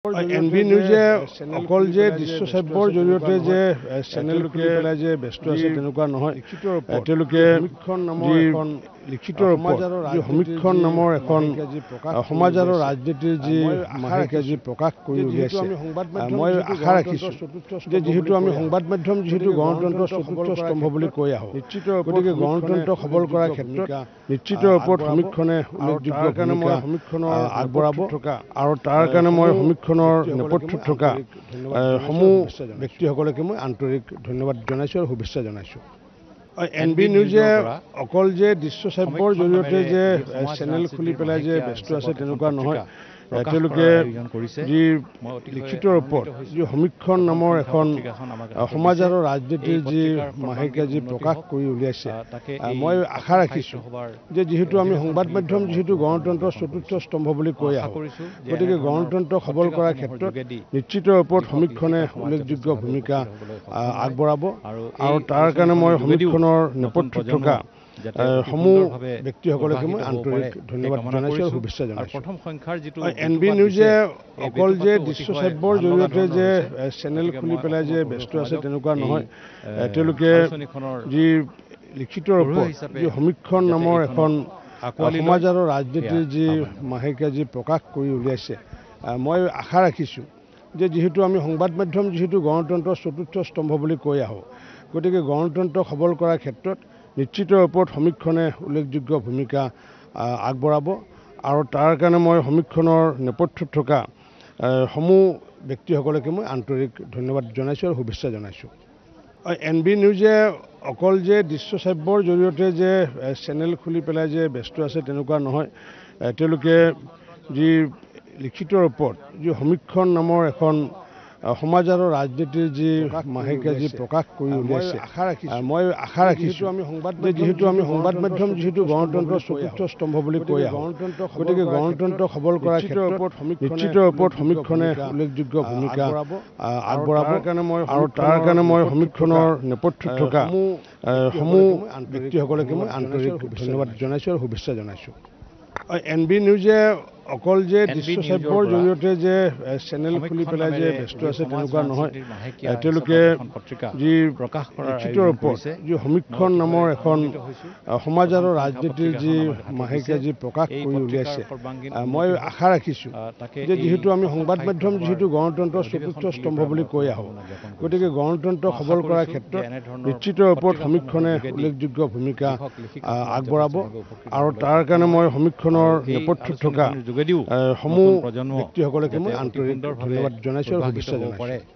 NB নিউজে অকল যে দৃশ্য শ্ৰাব্যৰ জৰিয়তে যে চেনেল খুলি পেলাই যে ব্যস্ত আছে তেনেকুৱা নহয়। তেওঁলোকে লিখিত সমীক্ষণ নামৰ এখন সমাজ আৰু ৰাজনীতিৰ যি মাহেকীয়া যি প্ৰকাশ কৰি উলিয়াইছে, মই আশা ৰাখিছোঁ যে যিহেতু আমি সংবাদ মাধ্যম যিহেতু গণতন্ত্ৰৰ চতুৰ্থ স্তম্ভ বুলি কৈ আহোঁ, গতিকে গণতন্ত্ৰ সবল কৰাৰ ক্ষেত্ৰত নিশ্চিত ৰূপত সমীক্ষণে উল্লেখযোগ্য ভূমিকা আগবঢ়াব আৰু তাৰ কাৰণে মই সমীক্ষণৰ নেপথ্যত থকা সমূহ ব্যক্তিসকলকে মই আন্তৰিক ধন্যবাদ জনাইছোঁ আৰু শুভেচ্ছা জনাইছোঁ। এনবি নিউজে অকল যে দৃশ্য শ্ৰাব্যৰ জৰিয়তে যে চেনেল খুলি পেলাই যে ব্যস্ত আছে তেনেকুৱা নহয়। তেওঁলোকে যি লিখিত ৰূপত যি সমীক্ষণ নামৰ এখন সমাজ আৰু ৰাজনীতিৰ যি মাহেকীয়া যি প্ৰকাশ কৰি উলিয়াইছে, মই আশা ৰাখিছোঁ যে যিহেতু আমি সংবাদ মাধ্যম যিহেতু গণতন্ত্ৰৰ চতুৰ্থ স্তম্ভ বুলি কৈ আহোঁ, গতিকে গণতন্ত্ৰ সবল কৰাৰ ক্ষেত্ৰত নিশ্চিত ৰূপত সমীক্ষণে উল্লেখযোগ্য ভূমিকা আগবঢ়াব আৰু তাৰ কাৰণে মই সমীক্ষণৰ নেপথ্যত থকা সমূহ ব্যক্তিসকলকে মই আন্তৰিক ধন্যবাদ জনাইছোঁ আৰু শুভেচ্ছা জনাইছোঁ। এনবি নিউজে অকল যে দৃশ্য শ্ৰাব্যৰ জৰিয়তে যে চেনেল খুলি পেলাই যে ব্যস্ত আছে তেনেকুৱা নহয়। তেওঁলোকে যি লিখিত ৰূপত যি সমীক্ষণ নামৰ এখন সমাজ আৰু ৰাজনীতিৰ যি মাহেকীয়া যি প্ৰকাশ কৰি উলিয়াইছে, মই আশা ৰাখিছোঁ যে যিহেতু আমি সংবাদ মাধ্যম যিহেতু গণতন্ত্ৰৰ চতুৰ্থ স্তম্ভ বুলি কৈ আহোঁ, গতিকে গণতন্ত্ৰ সবল কৰাৰ ক্ষেত্ৰত নিশ্চিত ৰূপত সমীক্ষণে উল্লেখযোগ্য ভূমিকা আগবঢ়াব আৰু তাৰ কাৰণে মই সমীক্ষণৰ নেপথ্যত থকা সমূহ ব্যক্তিসকলকে মই আন্তৰিক ধন্যবাদ জনাইছোঁ আৰু শুভেচ্ছা জনাইছোঁ। এনবি নিউজে অকল যে দৃশ্য শ্ৰাব্যৰ জৰিয়তে যে চেনেল খুলি পেলাই যে ব্যস্ত আছে তেনেকুৱা নহয়। তেওঁলোকে যি লিখিত ৰূপত যি সমীক্ষণ নামৰ এখন সমাজ আৰু ৰাজনীতিৰ যি মাহেকীয়া যি প্ৰকাশ কৰি উলিয়াইছে, মই আশা ৰাখিছোঁ যে যিহেতু আমি সংবাদ মাধ্যম যিহেতু গণতন্ত্ৰৰ চতুৰ্থ স্তম্ভ বুলি কৈ আহোঁ, গতিকে গণতন্ত্ৰ সবল কৰাৰ ক্ষেত্ৰত নিশ্চিত ৰূপত সমীক্ষণে উল্লেখযোগ্য ভূমিকা আগবঢ়াব আৰু তাৰ কাৰণে মই সমীক্ষণৰ নেপথ্যত থকা সমূহ ব্যক্তিসকলকে মই আন্তৰিক ধন্যবাদ জনাইছোঁ আৰু শুভেচ্ছা জনাইছোঁ। এনবি নিউজে অকল যে দৃশ্য শ্ৰাব্যৰ জৰিয়তে যে চেনেল খুলি পেলাই যে ব্যস্ত আছে তেনেকুৱা নহয়। তেওঁলোকে যি লিখিত ৰূপত যি সমীক্ষণ নামৰ এখন সমাজ আৰু ৰাজনীতিৰ যি মাহেকীয়া যি প্ৰকাশ কৰি উলিয়াইছে, মই আশা ৰাখিছোঁ যে যিহেতু আমি সংবাদ মাধ্যম যিহেতু গণতন্ত্ৰৰ চতুৰ্থ স্তম্ভ বুলি কৈ আহোঁ, গতিকে গণতন্ত্ৰ সবল কৰাৰ ক্ষেত্ৰত নিশ্চিত ৰূপত সমীক্ষণে উল্লেখযোগ্য ভূমিকা আগবঢ়াব আৰু তাৰ কাৰণে মই সমীক্ষণৰ নেপথ্যত থকা সমূহ ব্যক্তিসকলকে মই আন্তৰিক ধন্যবাদ জনাইছোঁ আৰু শুভেচ্ছা জনাইছোঁ।